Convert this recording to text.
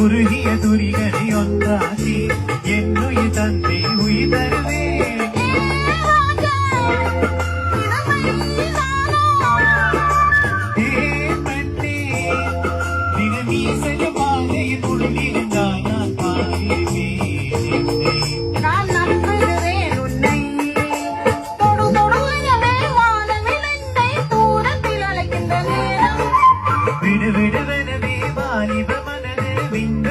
உருகிய துரிகளை ஒன்றாக்கி என்னுயிர் தந்தை உயிர் தருவே விடு விடுவெனவே வாலிப மனது விண்ட